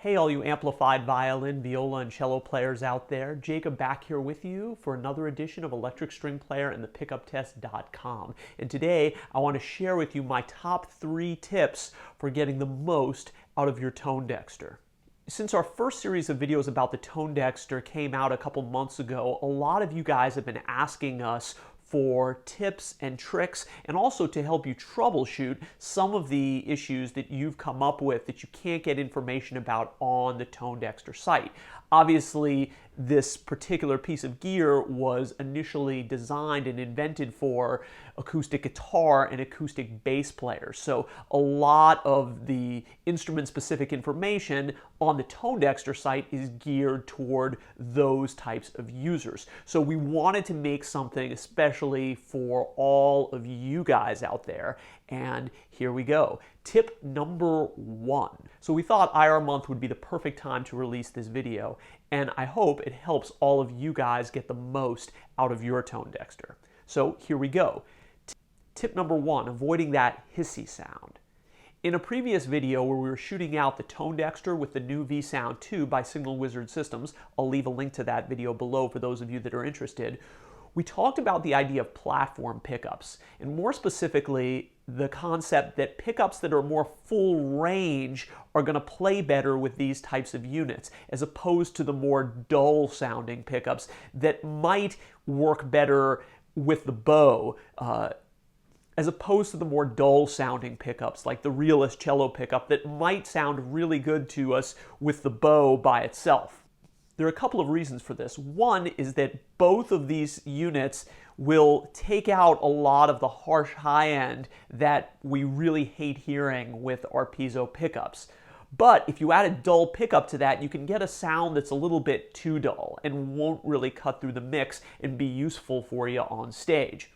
Hey all you amplified violin, viola, and cello players out there. Jacob back here with you for another edition of Electric String Player and the PickupTest.com. And today I want to share with you my top 3 tips for getting the most out of your Tonedexter. Since our first series of videos about the Tonedexter came out a couple months ago, a lot of you guys have been asking us for tips and tricks and also to help you troubleshoot some of the issues that you've come up with that you can't get information about on the Tonedexter site. Obviously, this particular piece of gear was initially designed and invented for acoustic guitar and acoustic bass players. So a lot of the instrument-specific information on the Tonedexter site is geared toward those types of users. So we wanted to make something especially for all of you guys out there. And here we go. Tip number 1. So we thought IR month would be the perfect time to release this video, and I hope it helps all of you guys get the most out of your Tonedexter. So here we go. Tip number 1, avoiding that hissy sound. In a previous video where we were shooting out the Tonedexter with the new V-Sound 2 by Signal Wizard Systems, I'll leave a link to that video below for those of you that are interested, we talked about the idea of platform pickups, and more specifically, the concept that pickups that are more full range are going to play better with these types of units, as opposed to the more dull sounding pickups that might work better with the bow, as opposed to the more dull sounding pickups like the realist cello pickup that might sound really good to us with the bow by itself. There are a couple of reasons for this. One is that both of these units will take out a lot of the harsh high end that we really hate hearing with our piezo pickups. But if you add a dull pickup to that, you can get a sound that's a little bit too dull and won't really cut through the mix and be useful for you on stage.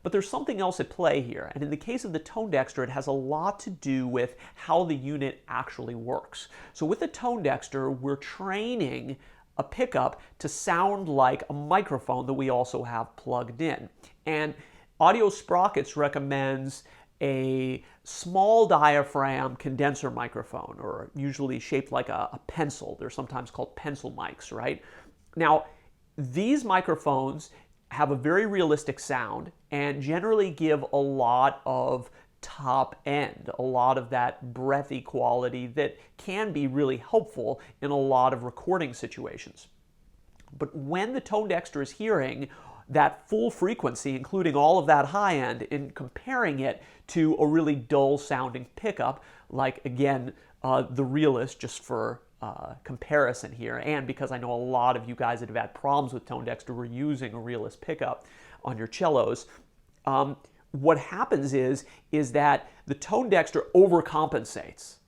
But there's something else at play here, and in the case of the Tonedexter, it has a lot to do with how the unit actually works. So with the Tonedexter, we're training a pickup to sound like a microphone that we also have plugged in. And Audio Sprockets recommends a small diaphragm condenser microphone, or usually shaped like a pencil. They're sometimes called pencil mics, right? Now, these microphones have a very realistic sound and generally give a lot of top end, a lot of that breathy quality that can be really helpful in a lot of recording situations. But when the Tonedexter is hearing that full frequency, including all of that high end, and comparing it to a really dull sounding pickup, like again, the realist, just for comparison here, and because I know a lot of you guys that have had problems with Tonedexter were using a realist pickup on your cellos, what happens is that the Tonedexter overcompensates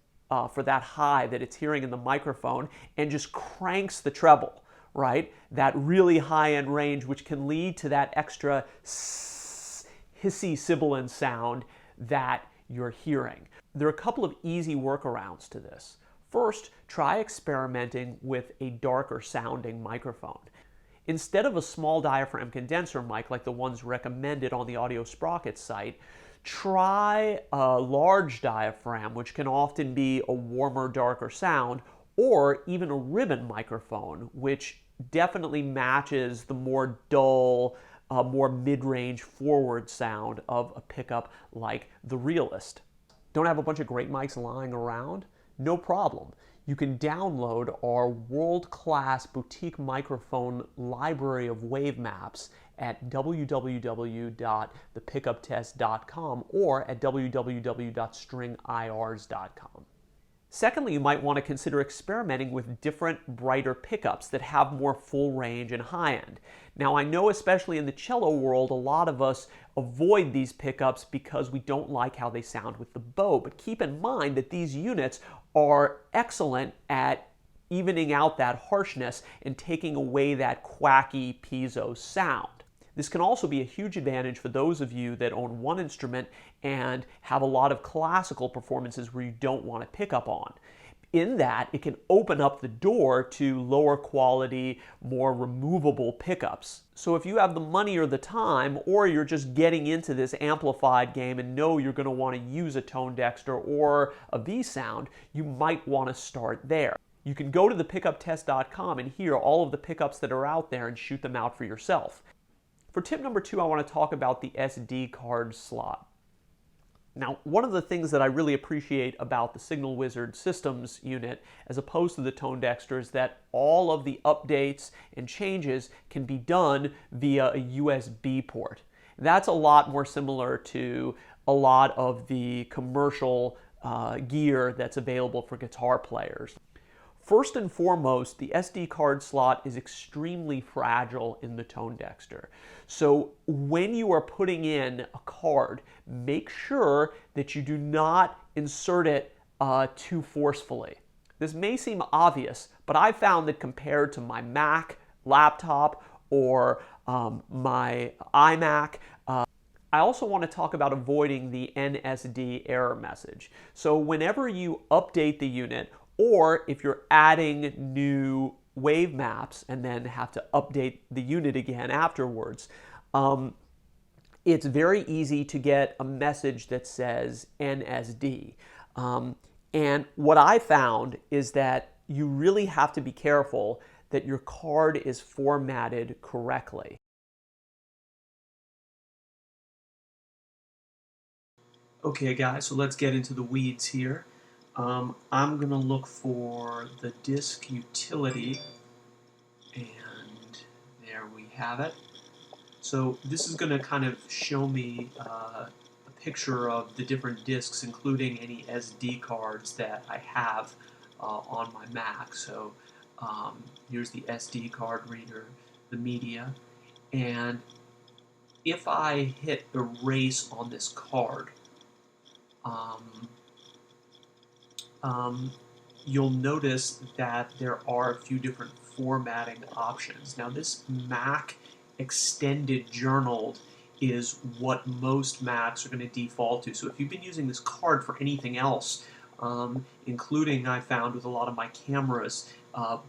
for that high that it's hearing in the microphone and just cranks the treble, right? That really high-end range, which can lead to that extra hissy sibilant sound that you're hearing. There are a couple of easy workarounds to this. First, try experimenting with a darker sounding microphone. Instead of a small diaphragm condenser mic like the ones recommended on the Audio Sprockets site, try a large diaphragm, which can often be a warmer, darker sound, or even a ribbon microphone, which definitely matches the more dull, more mid-range forward sound of a pickup like the realist. Don't have a bunch of great mics lying around? No problem. You can download our world-class boutique microphone library of Wavemaps at www.thepickuptest.com or at www.stringirs.com. Secondly, you might want to consider experimenting with different brighter pickups that have more full range and high end. Now, I know especially in the cello world, a lot of us avoid these pickups because we don't like how they sound with the bow, but keep in mind that these units are excellent at evening out that harshness and taking away that quacky piezo sound. This can also be a huge advantage for those of you that own one instrument and have a lot of classical performances where you don't want to pick up on. In that, it can open up the door to lower quality, more removable pickups. So if you have the money or the time, or you're just getting into this amplified game and know you're going to want to use a Tonedexter or a V-Sound, you might want to start there. You can go to the pickuptest.com and hear all of the pickups that are out there and shoot them out for yourself. For tip number 2, I want to talk about the SD card slot. Now, one of the things that I really appreciate about the Signal Wizard Systems unit, as opposed to the Tonedexter, is that all of the updates and changes can be done via a USB port. That's a lot more similar to a lot of the commercial gear that's available for guitar players. First and foremost, the SD card slot is extremely fragile in the Tonedexter. So when you are putting in a card, make sure that you do not insert it too forcefully. This may seem obvious, but I found that compared to my Mac laptop or my iMac, I also want to talk about avoiding the NSD error message. So whenever you update the unit, or if you're adding new Wavemaps and then have to update the unit again afterwards, it's very easy to get a message that says NSD. And what I found is that you really have to be careful that your card is formatted correctly. Okay guys, so let's get into the weeds here. I'm going to look for the disk utility, and there we have it. So this is going to kind of show me a picture of the different disks, including any SD cards that I have on my Mac. So here's the SD card reader, the media, and if I hit erase on this card, you'll notice that there are a few different formatting options. Now this Mac extended journaled is what most Macs are going to default to. So if you've been using this card for anything else, including I found with a lot of my cameras,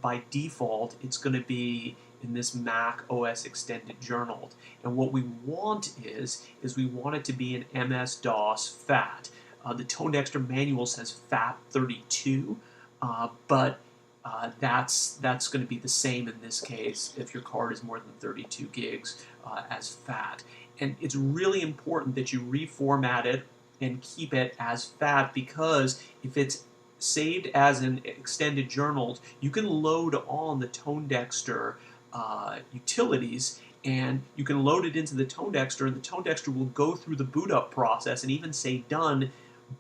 by default it's going to be in this Mac OS extended journaled. And what we want is we want it to be an MS-DOS FAT. The Tonedexter manual says FAT32, but that's going to be the same in this case if your card is more than 32 gigs as FAT. And it's really important that you reformat it and keep it as FAT, because if it's saved as an extended journaled, you can load on the Tonedexter utilities, and you can load it into the Tonedexter, and the Tonedexter will go through the boot up process and even say done.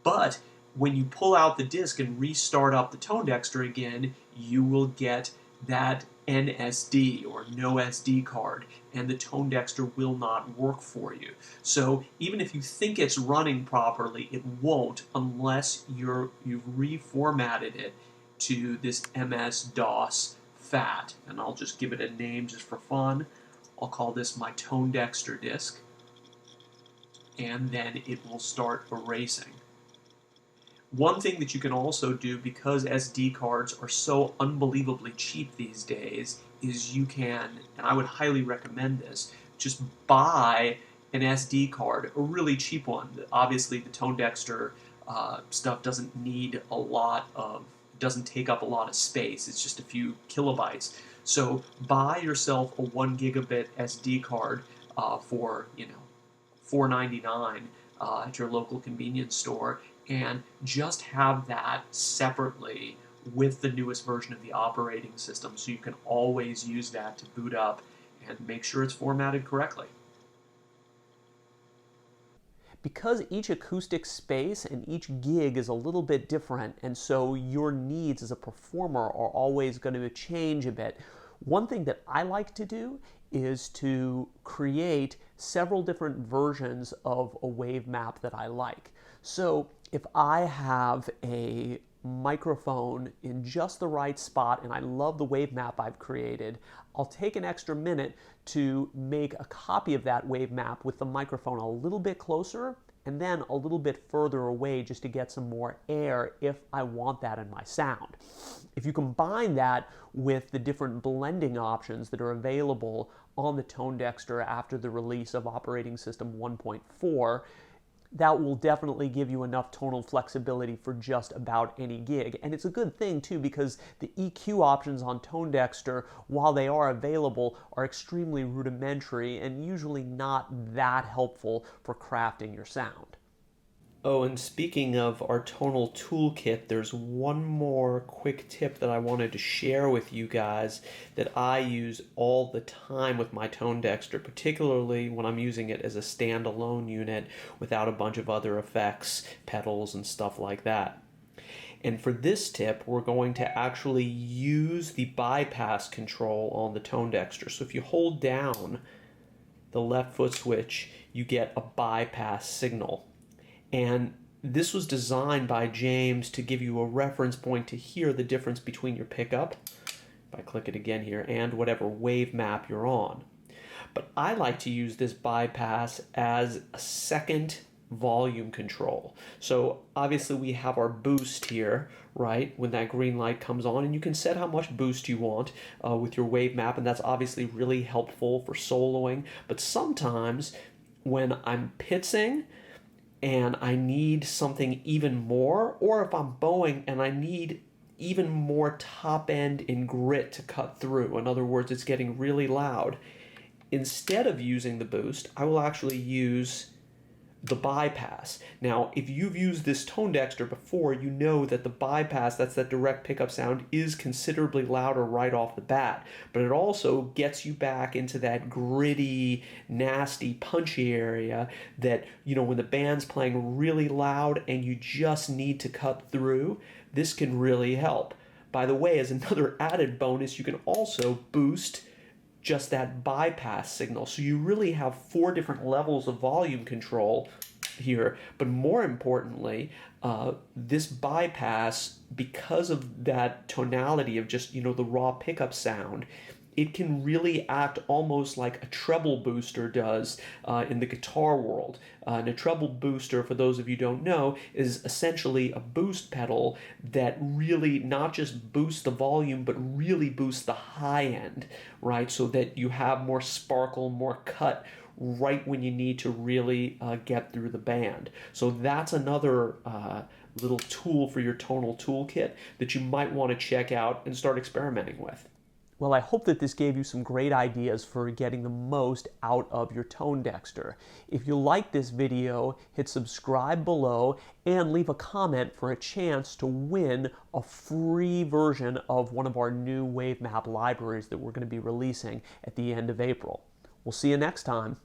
But when you pull out the disk and restart up the Tonedexter again, you will get that NSD or no SD card, and the Tonedexter will not work for you. So even if you think it's running properly, it won't unless you've reformatted it to this MS-DOS FAT. And I'll just give it a name just for fun. I'll call this my Tonedexter disk, and then it will start erasing. One thing that you can also do, because SD cards are so unbelievably cheap these days, is you can, and I would highly recommend this, just buy an SD card, a really cheap one. Obviously the Tonedexter stuff doesn't need a lot of, doesn't take up a lot of space, it's just a few kilobytes. So buy yourself a 1 gigabit SD card for, $4.99 at your local convenience store, and just have that separately with the newest version of the operating system, so you can always use that to boot up and make sure it's formatted correctly. Because each acoustic space and each gig is a little bit different, and so your needs as a performer are always going to change a bit, one thing that I like to do is to create several different versions of a Wavemap that I like. So if I have a microphone in just the right spot and I love the Wavemap I've created, I'll take an extra minute to make a copy of that Wavemap with the microphone a little bit closer and then a little bit further away, just to get some more air if I want that in my sound. If you combine that with the different blending options that are available on the Tonedexter after the release of operating system 1.4, that will definitely give you enough tonal flexibility for just about any gig. And it's a good thing too, because the EQ options on Tonedexter, while they are available, are extremely rudimentary and usually not that helpful for crafting your sound. Oh, and speaking of our tonal toolkit, there's one more quick tip that I wanted to share with you guys that I use all the time with my Tonedexter, particularly when I'm using it as a standalone unit without a bunch of other effects, pedals, and stuff like that. And for this tip, we're going to actually use the bypass control on the Tonedexter. So if you hold down the left foot switch, you get a bypass signal. And this was designed by James to give you a reference point to hear the difference between your pickup, if I click it again here, and whatever wave map you're on. But I like to use this bypass as a second volume control. So obviously we have our boost here, right, when that green light comes on, and you can set how much boost you want with your wave map, and that's obviously really helpful for soloing. But sometimes when I'm pitsing and I need something even more, or if I'm bowing and I need even more top end and grit to cut through, in other words, it's getting really loud, instead of using the boost, I will actually use the bypass. Now, if you've used this Tonedexter before, you know that the bypass, that's that direct pickup sound, is considerably louder right off the bat. But it also gets you back into that gritty, nasty, punchy area that, you know, when the band's playing really loud and you just need to cut through, this can really help. By the way, as another added bonus, you can also boost just that bypass signal. So you really have 4 different levels of volume control here. But more importantly, this bypass, because of that tonality of just, you know, the raw pickup sound, it can really act almost like a treble booster does in the guitar world. And a treble booster, for those of you who don't know, is essentially a boost pedal that really not just boosts the volume, but really boosts the high end, right? So that you have more sparkle, more cut right when you need to really get through the band. So that's another little tool for your tonal toolkit that you might want to check out and start experimenting with. Well, I hope that this gave you some great ideas for getting the most out of your Tonedexter. If you like this video, hit subscribe below and leave a comment for a chance to win a free version of one of our new Wavemap libraries that we're going to be releasing at the end of April. We'll see you next time.